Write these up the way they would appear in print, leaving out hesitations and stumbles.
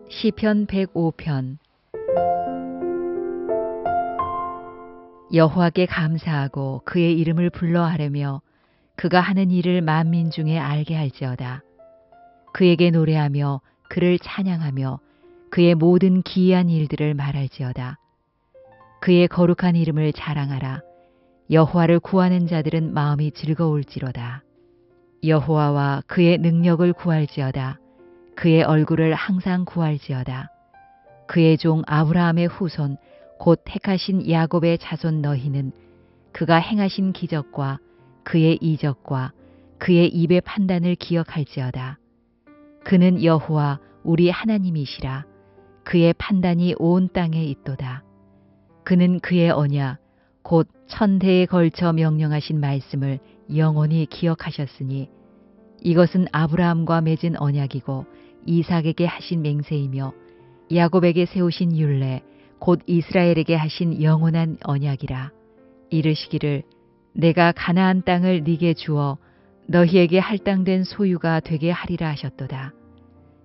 시편 105편. 여호와께 감사하고 그의 이름을 불러하려며 그가 하는 일을 만민 중에 알게 할지어다. 그에게 노래하며 그를 찬양하며 그의 모든 기이한 일들을 말할지어다. 그의 거룩한 이름을 자랑하라. 여호와를 구하는 자들은 마음이 즐거울지로다. 여호와와 그의 능력을 구할지어다. 그의 얼굴을 항상 구할지어다. 그의 종 아브라함의 후손 곧 택하신 야곱의 자손 너희는 그가 행하신 기적과 그의 이적과 그의 입의 판단을 기억할지어다. 그는 여호와 우리 하나님이시라. 그의 판단이 온 땅에 있도다. 그는 그의 언약 곧 천대에 걸쳐 명령하신 말씀을 영원히 기억하셨으니 이것은 아브라함과 맺은 언약이고 이삭에게 하신 맹세이며 야곱에게 세우신 율례 곧 이스라엘에게 하신 영원한 언약이라. 이르시기를 내가 가나안 땅을 네게 주어 너희에게 할당된 소유가 되게 하리라 하셨도다.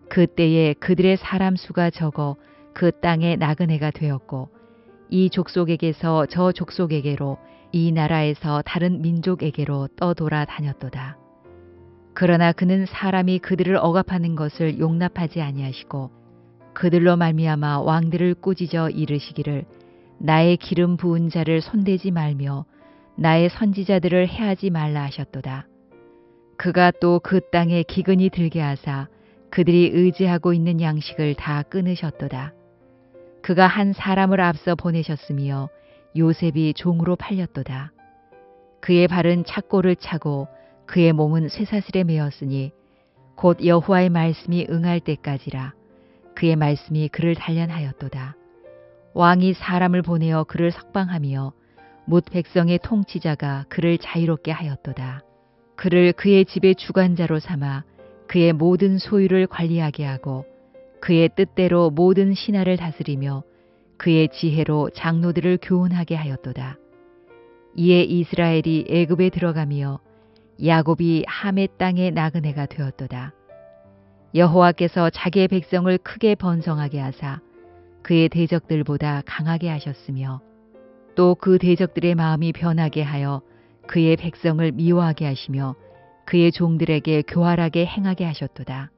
그때에 그들의 사람 수가 적어 그 땅에 나그네가 되었고 이 족속에게서 저 족속에게로 이 나라에서 다른 민족에게로 떠돌아 다녔도다. 그러나 그는 사람이 그들을 억압하는 것을 용납하지 아니하시고 그들로 말미암아 왕들을 꾸짖어 이르시기를 나의 기름 부은 자를 손대지 말며 나의 선지자들을 해하지 말라 하셨도다. 그가 또 그 땅에 기근이 들게 하사 그들이 의지하고 있는 양식을 다 끊으셨도다. 그가 한 사람을 앞서 보내셨으며 요셉이 종으로 팔렸도다. 그의 발은 착고를 차고 그의 몸은 쇠사슬에 매었으니 곧 여호와의 말씀이 응할 때까지라. 그의 말씀이 그를 단련하였도다. 왕이 사람을 보내어 그를 석방하며 뭇 백성의 통치자가 그를 자유롭게 하였도다. 그를 그의 집의 주관자로 삼아 그의 모든 소유를 관리하게 하고 그의 뜻대로 모든 신하를 다스리며 그의 지혜로 장로들을 교훈하게 하였도다. 이에 이스라엘이 애굽에 들어가며 야곱이 함의 땅의 나그네가 되었도다. 여호와께서 자기의 백성을 크게 번성하게 하사 그의 대적들보다 강하게 하셨으며 또 그 대적들의 마음이 변하게 하여 그의 백성을 미워하게 하시며 그의 종들에게 교활하게 행하게 하셨도다.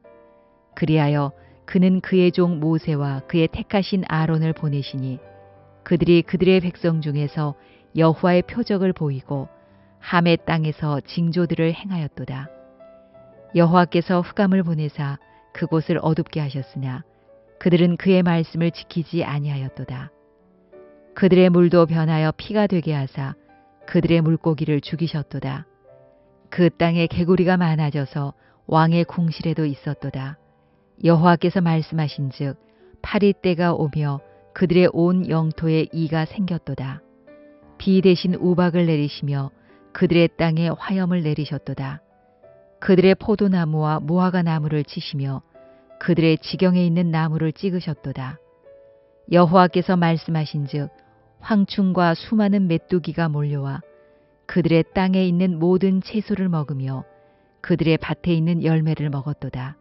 그리하여 그는 그의 종 모세와 그의 택하신 아론을 보내시니 그들이 그들의 백성 중에서 여호와의 표적을 보이고 함의 땅에서 징조들을 행하였도다. 여호와께서 흑암을 보내사 그곳을 어둡게 하셨으나 그들은 그의 말씀을 지키지 아니하였도다. 그들의 물도 변하여 피가 되게 하사 그들의 물고기를 죽이셨도다. 그 땅에 개구리가 많아져서 왕의 궁실에도 있었도다. 여호와께서 말씀하신즉 파리 때가 오며 그들의 온 영토에 이가 생겼도다. 비 대신 우박을 내리시며 그들의 땅에 화염을 내리셨도다. 그들의 포도나무와 무화과 나무를 치시며 그들의 지경에 있는 나무를 찍으셨도다. 여호와께서 말씀하신즉 황충과 수많은 메뚜기가 몰려와 그들의 땅에 있는 모든 채소를 먹으며 그들의 밭에 있는 열매를 먹었도다.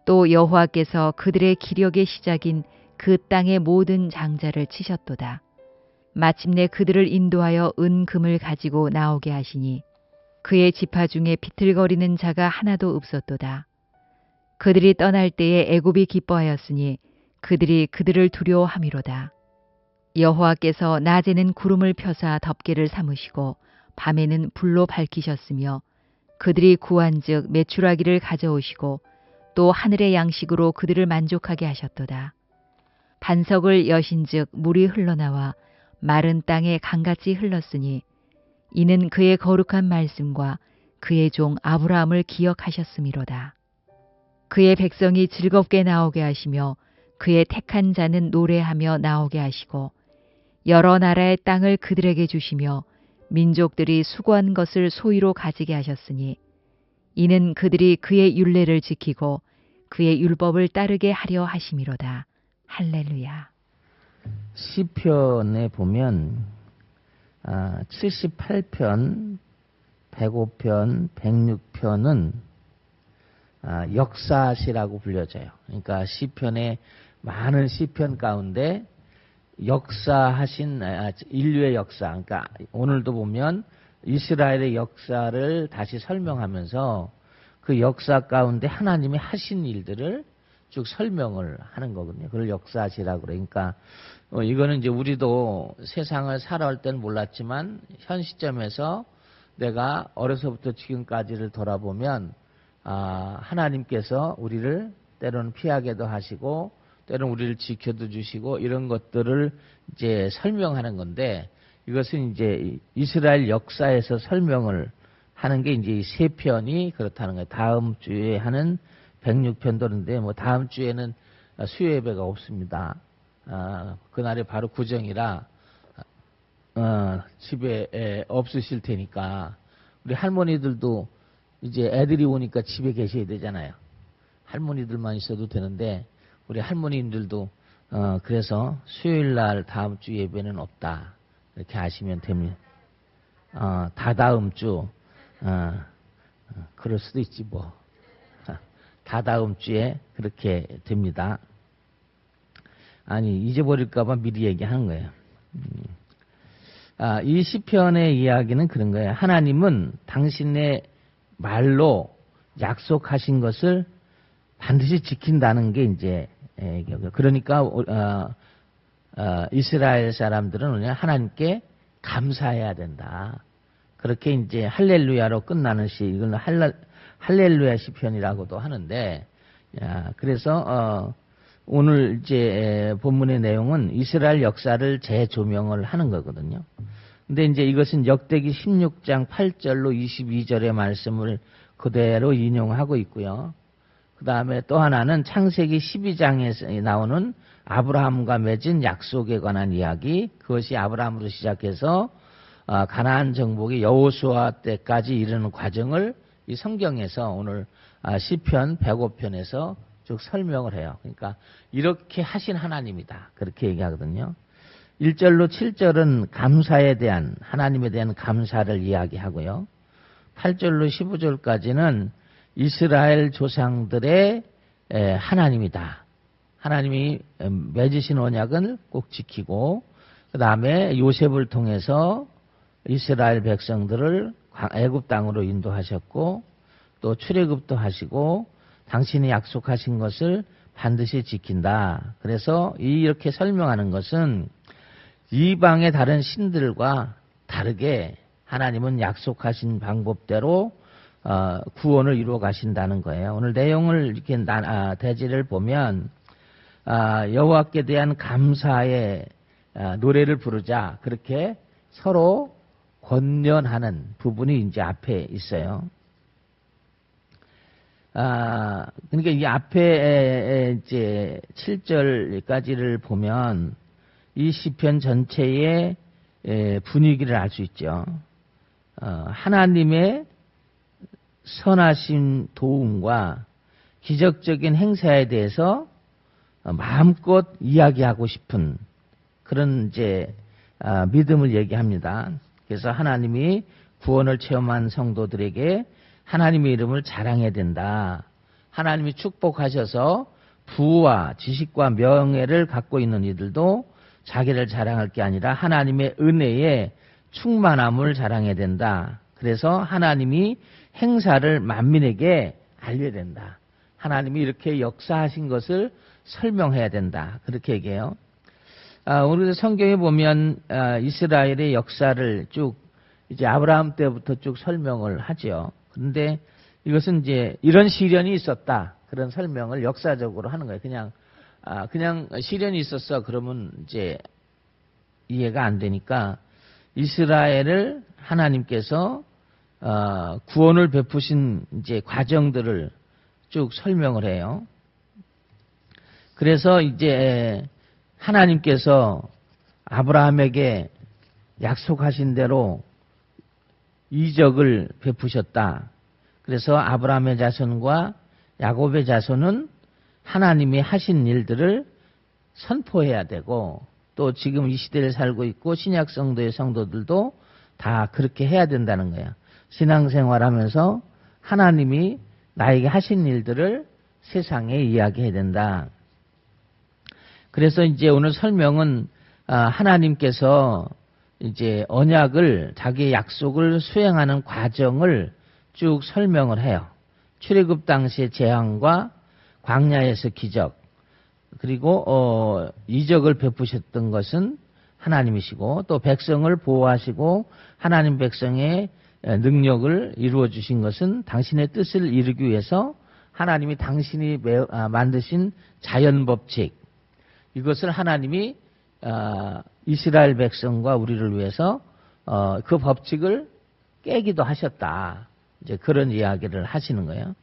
또 여호와께서 그들의 기력의 시작인 그 땅의 모든 장자를 치셨도다. 마침내 그들을 인도하여 은금을 가지고 나오게 하시니 그의 지파 중에 비틀거리는 자가 하나도 없었도다. 그들이 떠날 때에 애굽이 기뻐하였으니 그들이 그들을 두려워함이로다. 여호와께서 낮에는 구름을 펴사 덮개를 삼으시고 밤에는 불로 밝히셨으며 그들이 구한즉 메추라기를 가져오시고 또 하늘의 양식으로 그들을 만족하게 하셨도다. 반석을 여신즉 물이 흘러나와 마른 땅에 강같이 흘렀으니 이는 그의 거룩한 말씀과 그의 종 아브라함을 기억하셨음이로다. 그의 백성이 즐겁게 나오게 하시며 그의 택한 자는 노래하며 나오게 하시고 여러 나라의 땅을 그들에게 주시며 민족들이 수고한 것을 소유로 가지게 하셨으니 이는 그들이 그의 율례를 지키고 그의 율법을 따르게 하려 하심이로다. 할렐루야. 시편에 보면 78편, 105편, 106편은 역사시라고 불려져요. 그러니까 시편의 많은 시편 가운데 역사하신 인류의 역사, 그러니까 오늘도 보면 이스라엘의 역사를 다시 설명하면서 그 역사 가운데 하나님이 하신 일들을 쭉 설명을 하는 거거든요. 그걸 역사시라고 그러니까 이거는 이제 우리도 세상을 살아올 때는 몰랐지만 현 시점에서 내가 어려서부터 지금까지를 돌아보면 하나님께서 우리를 때로는 피하게도 하시고 때로는 우리를 지켜도 주시고 이런 것들을 이제 설명하는 건데 이것은 이제 이스라엘 역사에서 설명을 하는 게 이제 이 세 편이 그렇다는 거예요. 다음 주에 하는 106편도인데 뭐 다음 주에는 수요 예배가 없습니다. 그날이 바로 구정이라 집에 없으실 테니까 우리 할머니들도 이제 애들이 오니까 집에 계셔야 되잖아요. 할머니들만 있어도 되는데 우리 할머님들도 그래서 수요일 날 다음 주 예배는 없다 이렇게 아시면 됩니다. 다다음 주 그럴 수도 있지 뭐. 다다음 주에 그렇게 됩니다. 아니 잊어버릴까봐 미리 얘기하는 거예요. 이 시편의 이야기는 그런 거예요. 하나님은 당신의 말로 약속하신 것을 반드시 지킨다는 게 이제 그러니까 이스라엘 사람들은 하나님께 감사해야 된다. 그렇게 이제 할렐루야로 끝나는 시 이건 할렐루야 시편이라고도 하는데 그래서 오늘 이제 본문의 내용은 이스라엘 역사를 재조명을 하는 거거든요. 근데 이제 이것은 역대기 16장 8절로 22절의 말씀을 그대로 인용하고 있고요. 그 다음에 또 하나는 창세기 12장에 나오는 아브라함과 맺은 약속에 관한 이야기, 그것이 아브라함으로 시작해서 가나안 정복의 여호수아 때까지 이르는 과정을 이 성경에서 오늘 시편 105편에서 쭉 설명을 해요. 그러니까 이렇게 하신 하나님이다. 그렇게 얘기하거든요. 1절로 7절은 감사에 대한 하나님에 대한 감사를 이야기하고요. 8절로 15절까지는 이스라엘 조상들의 하나님이다. 하나님이 맺으신 언약을 꼭 지키고 그 다음에 요셉을 통해서 이스라엘 백성들을 애굽 땅으로 인도하셨고 또 출애굽도 하시고 당신이 약속하신 것을 반드시 지킨다. 그래서 이렇게 설명하는 것은 이방의 다른 신들과 다르게 하나님은 약속하신 방법대로 구원을 이루어 가신다는 거예요. 오늘 내용을 이렇게 대지를 보면 여호와께 대한 감사의 노래를 부르자 그렇게 서로 권면하는 부분이 이제 앞에 있어요. 그러니까 이 앞에 이제 7절까지를 보면 이 시편 전체의 분위기를 알 수 있죠. 하나님의 선하신 도움과 기적적인 행사에 대해서 마음껏 이야기하고 싶은 그런 이제 믿음을 얘기합니다. 그래서 하나님이 구원을 체험한 성도들에게 하나님의 이름을 자랑해야 된다. 하나님이 축복하셔서 부와 지식과 명예를 갖고 있는 이들도 자기를 자랑할 게 아니라 하나님의 은혜에 충만함을 자랑해야 된다. 그래서 하나님이 행사를 만민에게 알려야 된다. 하나님이 이렇게 역사하신 것을 설명해야 된다. 그렇게 얘기해요. 우리 성경에 보면 이스라엘의 역사를 쭉 이제 아브라함 때부터 쭉 설명을 하죠. 그런데 이것은 이제 이런 시련이 있었다. 그런 설명을 역사적으로 하는 거예요. 그냥 시련이 있었어. 그러면 이제 이해가 안 되니까 이스라엘을 하나님께서 구원을 베푸신 이제 과정들을 쭉 설명을 해요. 그래서 이제 하나님께서 아브라함에게 약속하신 대로 이적을 베푸셨다. 그래서 아브라함의 자손과 야곱의 자손은 하나님이 하신 일들을 선포해야 되고 또 지금 이 시대를 살고 있고 신약 성도의 성도들도 다 그렇게 해야 된다는 거야. 신앙생활하면서 하나님이 나에게 하신 일들을 세상에 이야기해야 된다. 그래서 이제 오늘 설명은 하나님께서 이제 언약을 자기의 약속을 수행하는 과정을 쭉 설명을 해요. 출애굽 당시의 재앙과 광야에서 기적, 그리고 이적을 베푸셨던 것은 하나님이시고 또 백성을 보호하시고 하나님 백성의 능력을 이루어 주신 것은 당신의 뜻을 이루기 위해서 하나님이 당신이 만드신 자연 법칙, 이것을 하나님이 이스라엘 백성과 우리를 위해서 그 법칙을 깨기도 하셨다. 이제 그런 이야기를 하시는 거예요.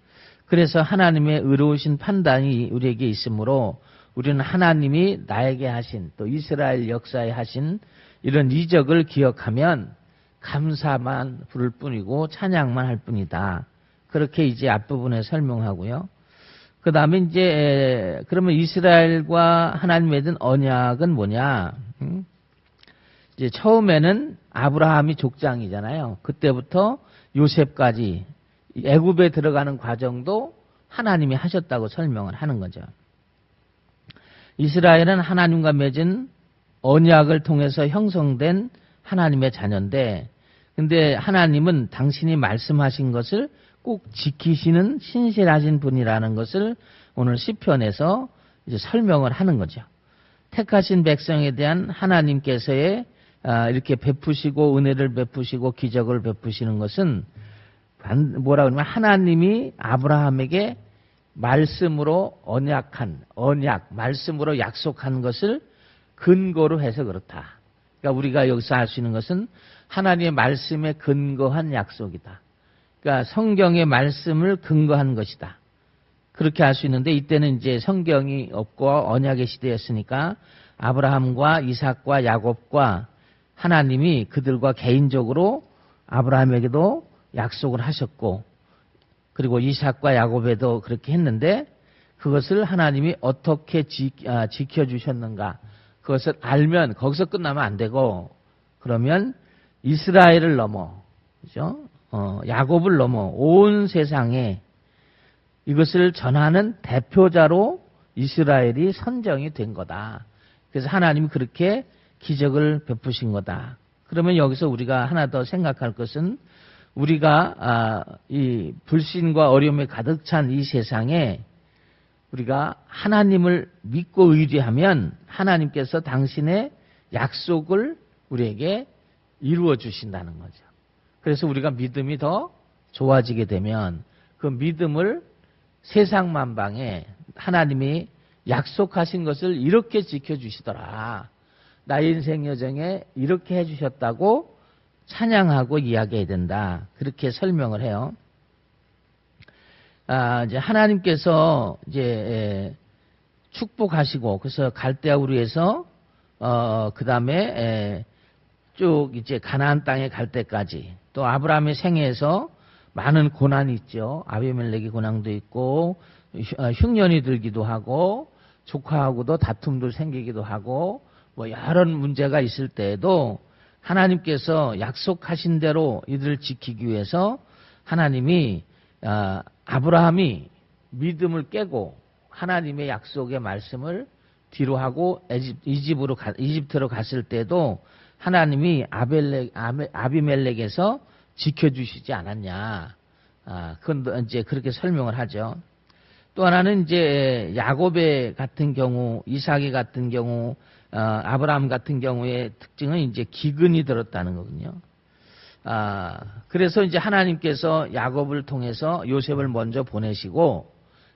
그래서 하나님의 의로우신 판단이 우리에게 있으므로 우리는 하나님이 나에게 하신 또 이스라엘 역사에 하신 이런 이적을 기억하면 감사만 부를 뿐이고 찬양만 할 뿐이다. 그렇게 이제 앞부분에 설명하고요. 그 다음에 이제 그러면 이스라엘과 하나님 맺은 언약은 뭐냐? 이제 처음에는 아브라함이 족장이잖아요. 그때부터 요셉까지 애굽에 들어가는 과정도 하나님이 하셨다고 설명을 하는 거죠. 이스라엘은 하나님과 맺은 언약을 통해서 형성된 하나님의 자녀인데, 근데 하나님은 당신이 말씀하신 것을 꼭 지키시는 신실하신 분이라는 것을 오늘 시편에서 이제 설명을 하는 거죠. 택하신 백성에 대한 하나님께서의 이렇게 베푸시고 은혜를 베푸시고 기적을 베푸시는 것은 뭐라 그러면 하나님이 아브라함에게 말씀으로 말씀으로 약속한 것을 근거로 해서 그렇다. 그러니까 우리가 여기서 알 수 있는 것은 하나님의 말씀에 근거한 약속이다. 그러니까 성경의 말씀을 근거한 것이다. 그렇게 알 수 있는데 이때는 이제 성경이 없고 언약의 시대였으니까 아브라함과 이삭과 야곱과 하나님이 그들과 개인적으로 아브라함에게도 약속을 하셨고 그리고 이삭과 야곱에도 그렇게 했는데 그것을 하나님이 어떻게 지켜주셨는가 그것을 알면 거기서 끝나면 안 되고 그러면 이스라엘을 넘어 그죠? 야곱을 넘어 온 세상에 이것을 전하는 대표자로 이스라엘이 선정이 된 거다. 그래서 하나님이 그렇게 기적을 베푸신 거다. 그러면 여기서 우리가 하나 더 생각할 것은 우리가 이 불신과 어려움에 가득 찬 이 세상에 우리가 하나님을 믿고 의지하면 하나님께서 당신의 약속을 우리에게 이루어 주신다는 거죠. 그래서 우리가 믿음이 더 좋아지게 되면 그 믿음을 세상 만방에 하나님이 약속하신 것을 이렇게 지켜주시더라. 나의 인생 여정에 이렇게 해주셨다고 찬양하고 이야기해야 된다. 그렇게 설명을 해요. 이제 하나님께서 이제 축복하시고 그래서 갈대아 우르에서 그 다음에 쭉 이제 가나안 땅에 갈 때까지 또 아브라함의 생애에서 많은 고난이 있죠. 아비멜렉의 고난도 있고 흉년이 들기도 하고 조카하고도 다툼도 생기기도 하고 뭐 여러 문제가 있을 때에도 하나님께서 약속하신 대로 이들을 지키기 위해서 하나님이 아브라함이 믿음을 깨고 하나님의 약속의 말씀을 뒤로 하고 이집트로 갔을 때도 하나님이 아비멜렉에서 지켜주시지 않았냐. 그건 이제 그렇게 설명을 하죠. 또 하나는 이제 야곱의 같은 경우, 이삭의 같은 경우, 아브라함 같은 경우의 특징은 이제 기근이 들었다는 거거든요. 그래서 이제 하나님께서 야곱을 통해서 요셉을 먼저 보내시고,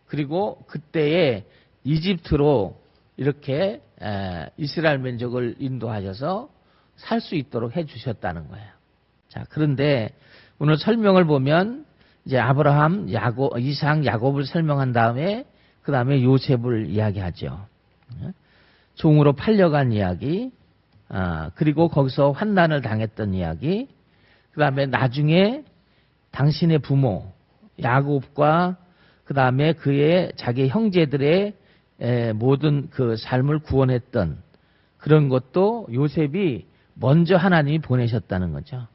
그리고 그때에 이집트로 이렇게 이스라엘 민족을 인도하셔서 살 수 있도록 해주셨다는 거예요. 자, 그런데 오늘 설명을 보면 이제 아브라함, 이삭, 야곱을 설명한 다음에 그 다음에 요셉을 이야기하죠. 종으로 팔려간 이야기, 그리고 거기서 환난을 당했던 이야기, 그 다음에 나중에 당신의 부모 야곱과 그 다음에 그의 자기 형제들의 모든 그 삶을 구원했던 그런 것도 요셉이 먼저 하나님이 보내셨다는 거죠.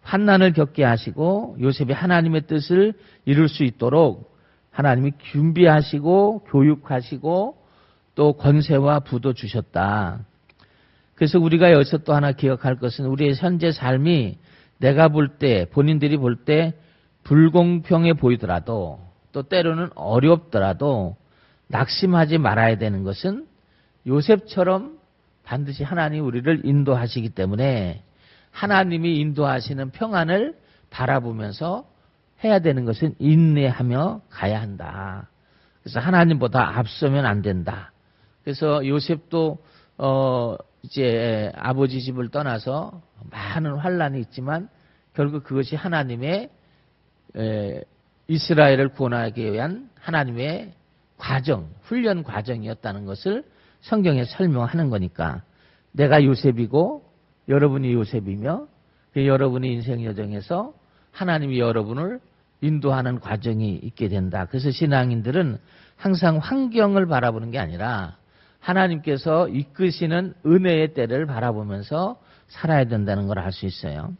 환난을 겪게 하시고 요셉이 하나님의 뜻을 이룰 수 있도록 하나님이 준비하시고 교육하시고 또 권세와 부도 주셨다. 그래서 우리가 여기서 또 하나 기억할 것은 우리의 현재 삶이 내가 볼 때, 본인들이 볼 때 불공평해 보이더라도 또 때로는 어렵더라도 낙심하지 말아야 되는 것은 요셉처럼 반드시 하나님이 우리를 인도하시기 때문에 하나님이 인도하시는 평안을 바라보면서 해야 되는 것은 인내하며 가야 한다. 그래서 하나님보다 앞서면 안 된다. 그래서 요셉도 이제 아버지 집을 떠나서 많은 환란이 있지만 결국 그것이 하나님의 이스라엘을 구원하기 위한 하나님의 과정, 훈련 과정이었다는 것을 성경에 설명하는 거니까 내가 요셉이고 여러분이 요셉이며 여러분의 인생 여정에서 하나님이 여러분을 인도하는 과정이 있게 된다. 그래서 신앙인들은 항상 환경을 바라보는 게 아니라 하나님께서 이끄시는 은혜의 때를 바라보면서 살아야 된다는 걸 알 수 있어요.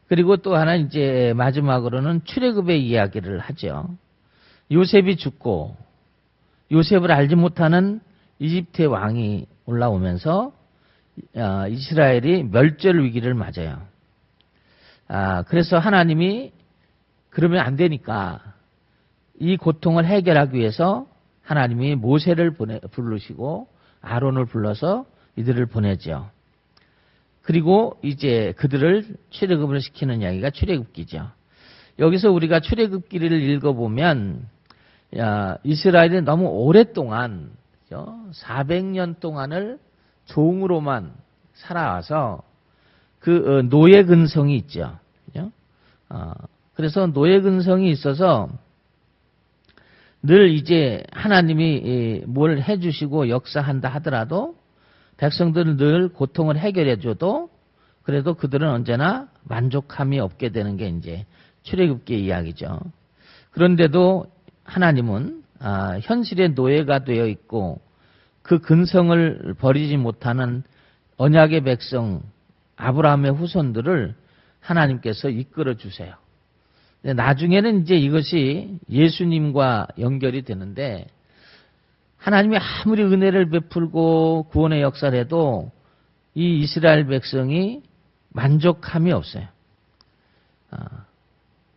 그리고 또 하나 이제 마지막으로는 출애굽의 이야기를 하죠. 요셉이 죽고 요셉을 알지 못하는 이집트의 왕이 올라오면서 이스라엘이 멸절 위기를 맞아요. 그래서 하나님이 그러면 안 되니까 이 고통을 해결하기 위해서 하나님이 모세를 부르시고 아론을 불러서 이들을 보내죠. 그리고 이제 그들을 출애굽을 시키는 이야기가 출애굽기죠. 여기서 우리가 출애굽기를 읽어보면 이스라엘이 너무 오랫동안 400년 동안을 종으로만 살아와서 그 노예 근성이 있죠. 그래서 노예 근성이 있어서 늘 이제 하나님이 뭘 해주시고 역사한다 하더라도 백성들은 늘 고통을 해결해줘도 그래도 그들은 언제나 만족함이 없게 되는 게 이제 출애굽기의 이야기죠. 그런데도 하나님은 현실의 노예가 되어 있고 그 근성을 버리지 못하는 언약의 백성 아브라함의 후손들을 하나님께서 이끌어 주세요. 나중에는 이제 이것이 예수님과 연결이 되는데 하나님이 아무리 은혜를 베풀고 구원의 역사를 해도 이 이스라엘 백성이 만족함이 없어요.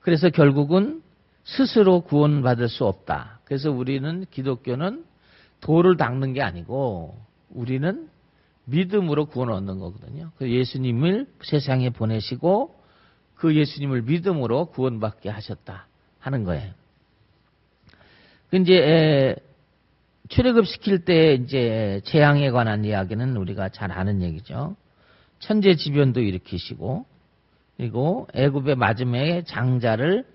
그래서 결국은 스스로 구원받을 수 없다. 그래서 우리는 기독교는 도를 닦는 게 아니고 우리는 믿음으로 구원을 얻는 거거든요. 그 예수님을 세상에 보내시고 그 예수님을 믿음으로 구원받게 하셨다 하는 거예요. 이제 출애굽 시킬 때 이제 재앙에 관한 이야기는 우리가 잘 아는 얘기죠. 천재지변도 일으키시고 그리고 애굽의 마지막에 장자를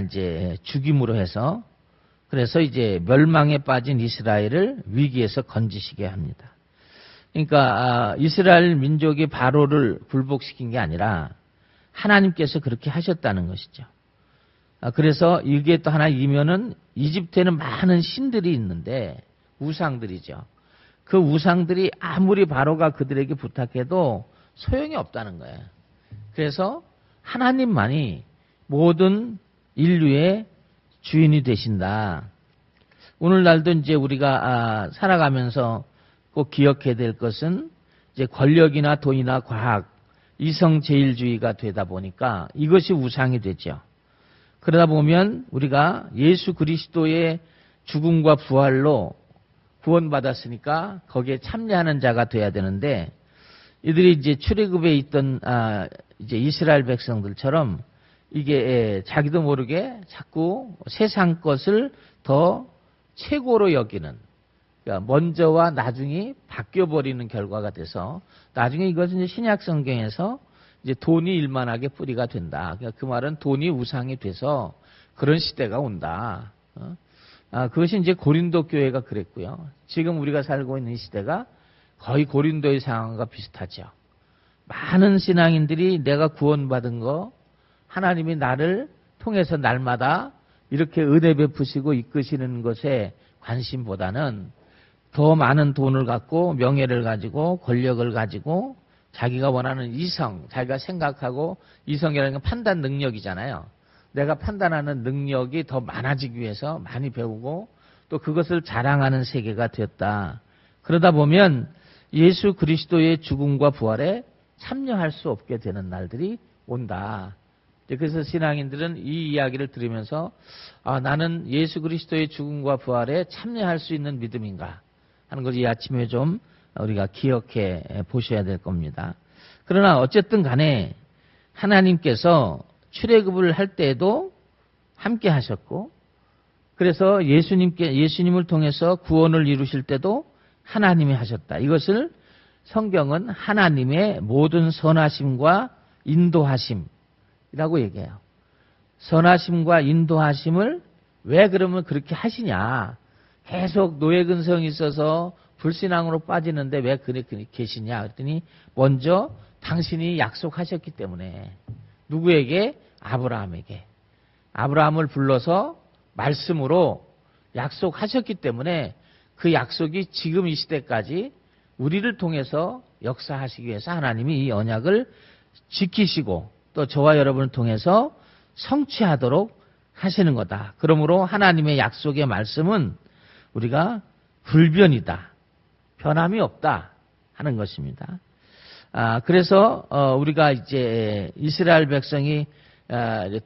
이제 죽임으로 해서 그래서 이제 멸망에 빠진 이스라엘을 위기에서 건지시게 합니다. 그러니까 이스라엘 민족이 바로를 굴복시킨 게 아니라 하나님께서 그렇게 하셨다는 것이죠. 그래서 이게 또 하나 이면은 이집트에는 많은 신들이 있는데 우상들이죠. 그 우상들이 아무리 바로가 그들에게 부탁해도 소용이 없다는 거예요. 그래서 하나님만이 모든 인류의 주인이 되신다. 오늘날도 이제 우리가 살아가면서 꼭 기억해야 될 것은 이제 권력이나 돈이나 과학, 이성제일주의가 되다 보니까 이것이 우상이 되죠. 그러다 보면 우리가 예수 그리스도의 죽음과 부활로 구원받았으니까 거기에 참여하는 자가 돼야 되는데 이들이 이제 출애굽에 있던 이제 이스라엘 백성들처럼 이게 자기도 모르게 자꾸 세상 것을 더 최고로 여기는 그러니까 먼저와 나중이 바뀌어버리는 결과가 돼서 나중에 이것은 이제 신약 성경에서 이제 돈이 일만하게 뿌리가 된다. 그러니까 그 말은 돈이 우상이 돼서 그런 시대가 온다. 그것이 이제 고린도 교회가 그랬고요. 지금 우리가 살고 있는 이 시대가 거의 고린도의 상황과 비슷하죠. 많은 신앙인들이 내가 구원받은 거 하나님이 나를 통해서 날마다 이렇게 은혜 베푸시고 이끄시는 것에 관심보다는 더 많은 돈을 갖고 명예를 가지고 권력을 가지고 자기가 원하는 이성, 자기가 생각하고 이성이라는 건 판단 능력이잖아요. 내가 판단하는 능력이 더 많아지기 위해서 많이 배우고 또 그것을 자랑하는 세계가 되었다. 그러다 보면 예수 그리스도의 죽음과 부활에 참여할 수 없게 되는 날들이 온다. 그래서 신앙인들은 이 이야기를 들으면서 나는 예수 그리스도의 죽음과 부활에 참여할 수 있는 믿음인가 하는 것을 이 아침에 좀 우리가 기억해 보셔야 될 겁니다. 그러나 어쨌든 간에 하나님께서 출애굽을 할 때에도 함께 하셨고 그래서 예수님을 통해서 구원을 이루실 때도 하나님이 하셨다. 이것을 성경은 하나님의 모든 선하심과 인도하심이라고 얘기해요. 선하심과 인도하심을 왜 그러면 그렇게 하시냐. 계속 노예근성이 있어서 불신앙으로 빠지는데 왜 그렇게 계시냐. 그랬더니 먼저 당신이 약속하셨기 때문에 누구에게? 아브라함에게. 아브라함을 불러서 말씀으로 약속하셨기 때문에 그 약속이 지금 이 시대까지 우리를 통해서 역사하시기 위해서 하나님이 이 언약을 지키시고 또 저와 여러분을 통해서 성취하도록 하시는 거다. 그러므로 하나님의 약속의 말씀은 우리가 불변이다. 변함이 없다 하는 것입니다. 그래서 우리가 이제 이스라엘 백성이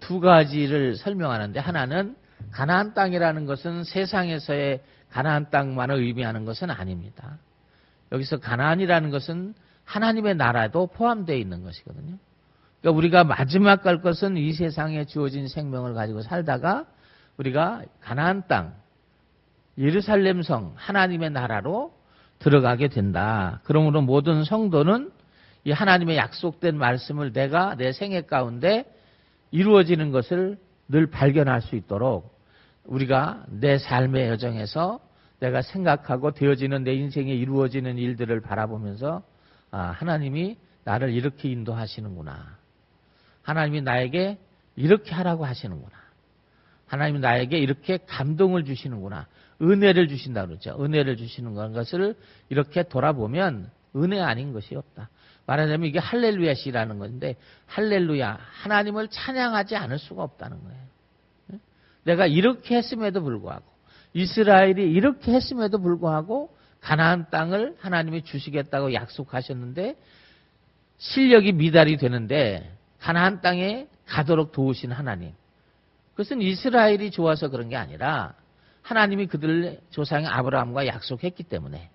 두 가지를 설명하는데 하나는 가나안 땅이라는 것은 세상에서의 가나안 땅만을 의미하는 것은 아닙니다. 여기서 가나안이라는 것은 하나님의 나라도 포함되어 있는 것이거든요. 그러니까 우리가 마지막 갈 것은 이 세상에 주어진 생명을 가지고 살다가 우리가 가나안 땅, 예루살렘 성, 하나님의 나라로 들어가게 된다. 그러므로 모든 성도는 이 하나님의 약속된 말씀을 내가 내 생애 가운데 이루어지는 것을 늘 발견할 수 있도록 우리가 내 삶의 여정에서 내가 생각하고 되어지는 내 인생에 이루어지는 일들을 바라보면서 하나님이 나를 이렇게 인도하시는구나. 하나님이 나에게 이렇게 하라고 하시는구나. 하나님이 나에게 이렇게 감동을 주시는구나. 은혜를 주신다고 그러죠. 은혜를 주시는 것을 이렇게 돌아보면 은혜 아닌 것이 없다. 말하자면 이게 할렐루야 시라는 건데 할렐루야 하나님을 찬양하지 않을 수가 없다는 거예요. 내가 이렇게 했음에도 불구하고 이스라엘이 이렇게 했음에도 불구하고 가나안 땅을 하나님이 주시겠다고 약속하셨는데 실력이 미달이 되는데 가나안 땅에 가도록 도우신 하나님. 그것은 이스라엘이 좋아서 그런 게 아니라 하나님이 그들 조상의 아브라함과 약속했기 때문에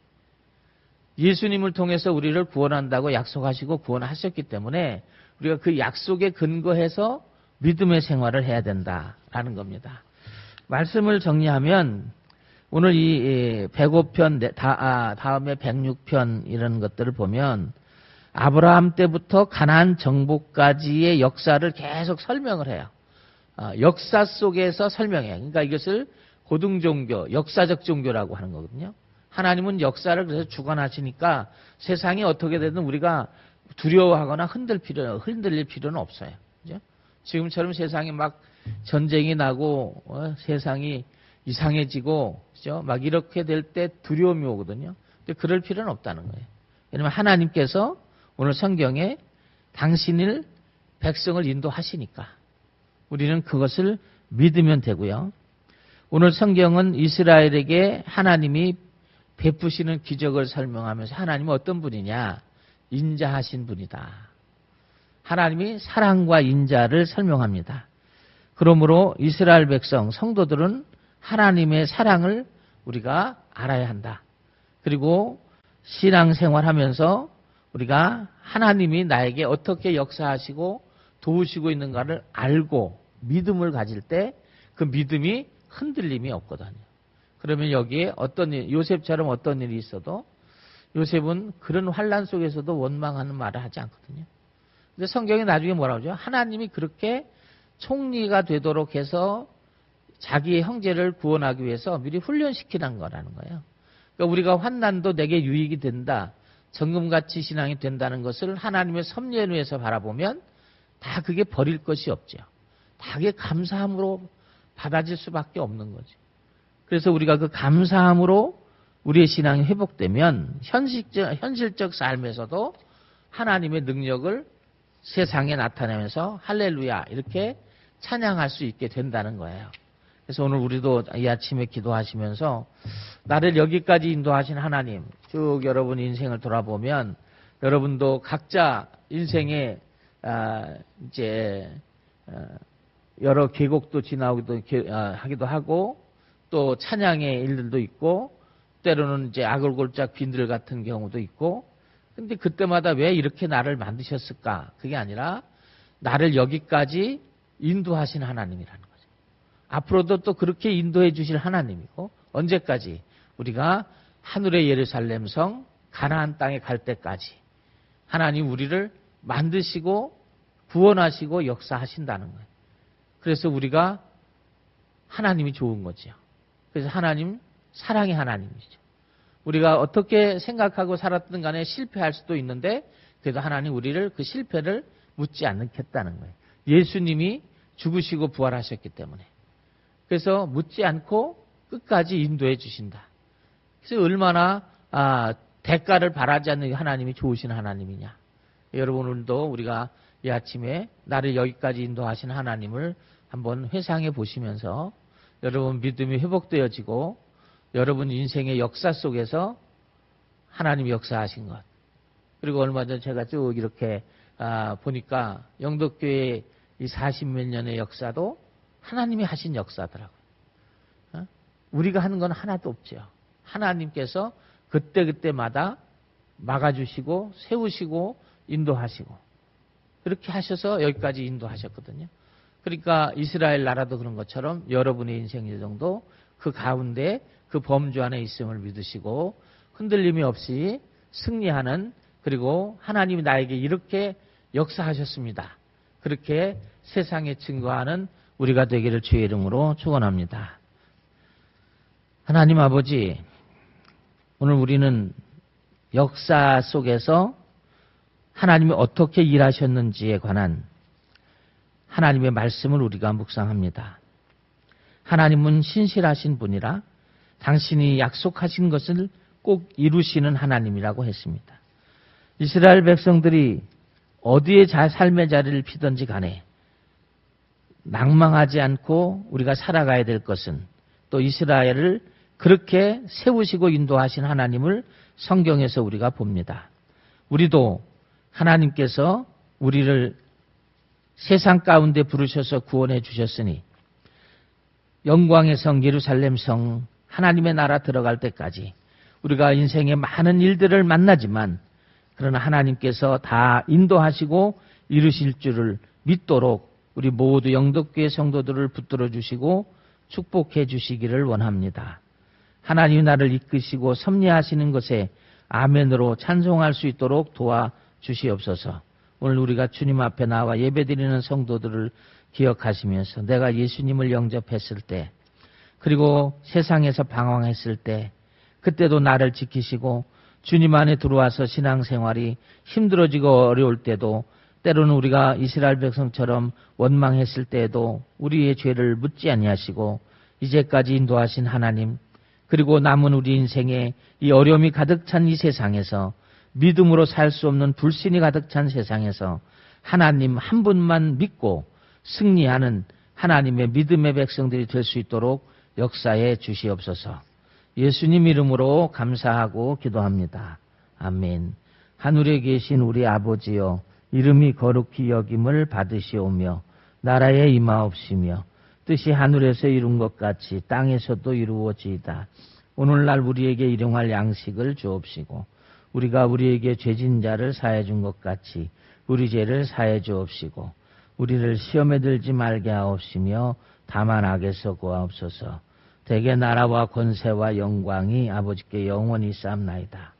예수님을 통해서 우리를 구원한다고 약속하시고 구원하셨기 때문에 우리가 그 약속에 근거해서 믿음의 생활을 해야 된다라는 겁니다. 말씀을 정리하면 오늘 이 105편 다음에 106편 이런 것들을 보면 아브라함 때부터 가나안 정복까지의 역사를 계속 설명을 해요. 역사 속에서 설명해요. 그러니까 이것을 고등종교, 역사적 종교라고 하는 거거든요. 하나님은 역사를 그래서 주관하시니까 세상이 어떻게 되든 우리가 두려워하거나 흔들릴 필요는 없어요. 그죠? 지금처럼 세상이 막 전쟁이 나고 세상이 이상해지고 그죠? 막 이렇게 될 때 두려움이 오거든요. 근데 그럴 필요는 없다는 거예요. 왜냐하면 하나님께서 오늘 성경에 당신을 백성을 인도하시니까 우리는 그것을 믿으면 되고요. 오늘 성경은 이스라엘에게 하나님이 베푸시는 기적을 설명하면서 하나님은 어떤 분이냐? 인자하신 분이다. 하나님이 사랑과 인자를 설명합니다. 그러므로 이스라엘 백성, 성도들은 하나님의 사랑을 우리가 알아야 한다. 그리고 신앙생활하면서 우리가 하나님이 나에게 어떻게 역사하시고 도우시고 있는가를 알고 믿음을 가질 때 그 믿음이 흔들림이 없거든요. 그러면 여기에 어떤 일, 요셉처럼 어떤 일이 있어도 요셉은 그런 환난 속에서도 원망하는 말을 하지 않거든요. 근데 성경이 나중에 뭐라고 하죠? 하나님이 그렇게 총리가 되도록 해서 자기의 형제를 구원하기 위해서 미리 훈련시키는 거라는 거예요. 그러니까 우리가 환난도 내게 유익이 된다. 정금같이 신앙이 된다는 것을 하나님의 섭리에 의해서 바라보면 다 그게 버릴 것이 없죠. 다 그게 감사함으로 받아질 수밖에 없는 거죠. 그래서 우리가 그 감사함으로 우리의 신앙이 회복되면 현실적 삶에서도 하나님의 능력을 세상에 나타내면서 할렐루야 이렇게 찬양할 수 있게 된다는 거예요. 그래서 오늘 우리도 이 아침에 기도하시면서 나를 여기까지 인도하신 하나님, 쭉 여러분 인생을 돌아보면 여러분도 각자 인생에 이제 여러 계곡도 지나오기도 하기도 하고 또 찬양의 일들도 있고 때로는 이제 아글골짝 빈들 같은 경우도 있고 근데 그때마다 왜 이렇게 나를 만드셨을까? 그게 아니라 나를 여기까지 인도하신 하나님이라는 거죠. 앞으로도 또 그렇게 인도해 주실 하나님이고 언제까지? 우리가 하늘의 예루살렘 성 가나안 땅에 갈 때까지 하나님 우리를 만드시고 구원하시고 역사하신다는 거예요. 그래서 우리가 하나님이 좋은 거죠. 그래서 하나님 사랑의 하나님이죠. 우리가 어떻게 생각하고 살았든 간에 실패할 수도 있는데 그래도 하나님 우리를 그 실패를 묻지 않겠다는 거예요. 예수님이 죽으시고 부활하셨기 때문에. 그래서 묻지 않고 끝까지 인도해 주신다. 그래서 얼마나 대가를 바라지 않는 하나님이 좋으신 하나님이냐. 여러분 오늘도 우리가 이 아침에 나를 여기까지 인도하신 하나님을 한번 회상해 보시면서 여러분 믿음이 회복되어지고 여러분 인생의 역사 속에서 하나님이 역사하신 것. 그리고 얼마 전 제가 쭉 이렇게 보니까 영덕교회 이 40몇 년의 역사도 하나님이 하신 역사더라고요. 우리가 하는 건 하나도 없죠. 하나님께서 그때그때마다 막아주시고 세우시고 인도하시고 그렇게 하셔서 여기까지 인도하셨거든요. 그러니까 이스라엘 나라도 그런 것처럼 여러분의 인생 여정도 그 가운데 그 범주 안에 있음을 믿으시고 흔들림이 없이 승리하는 그리고 하나님이 나에게 이렇게 역사하셨습니다. 그렇게 세상에 증거하는 우리가 되기를 주의 이름으로 축원합니다. 하나님 아버지, 오늘 우리는 역사 속에서 하나님이 어떻게 일하셨는지에 관한 하나님의 말씀을 우리가 묵상합니다. 하나님은 신실하신 분이라 당신이 약속하신 것을 꼭 이루시는 하나님이라고 했습니다. 이스라엘 백성들이 어디에 삶의 자리를 피든지 간에 낭망하지 않고 우리가 살아가야 될 것은 또 이스라엘을 그렇게 세우시고 인도하신 하나님을 성경에서 우리가 봅니다. 우리도 하나님께서 우리를 세상 가운데 부르셔서 구원해 주셨으니 영광의 성 예루살렘 성 하나님의 나라 들어갈 때까지 우리가 인생의 많은 일들을 만나지만 그러나 하나님께서 다 인도하시고 이루실 줄을 믿도록 우리 모두 영덕교회 성도들을 붙들어 주시고 축복해 주시기를 원합니다. 하나님이 나를 이끄시고 섭리하시는 것에 아멘으로 찬송할 수 있도록 도와주시옵소서. 오늘 우리가 주님 앞에 나와 예배드리는 성도들을 기억하시면서 내가 예수님을 영접했을 때 그리고 세상에서 방황했을 때 그때도 나를 지키시고 주님 안에 들어와서 신앙생활이 힘들어지고 어려울 때도 때로는 우리가 이스라엘 백성처럼 원망했을 때에도 우리의 죄를 묻지 아니하시고 이제까지 인도하신 하나님 그리고 남은 우리 인생에 이 어려움이 가득 찬 이 세상에서 믿음으로 살 수 없는 불신이 가득 찬 세상에서 하나님 한 분만 믿고 승리하는 하나님의 믿음의 백성들이 될 수 있도록 역사해 주시옵소서. 예수님 이름으로 감사하고 기도합니다. 아멘. 하늘에 계신 우리 아버지여 이름이 거룩히 여김을 받으시오며 나라에 임하옵시며 뜻이 하늘에서 이룬 것 같이 땅에서도 이루어지이다. 오늘날 우리에게 일용할 양식을 주옵시고 우리가 우리에게 죄진 자를 사해 준 것 같이 우리 죄를 사해 주옵시고 우리를 시험에 들지 말게 하옵시며 다만 악에서 구하옵소서. 대개 나라와 권세와 영광이 아버지께 영원히 쌓옵나이다.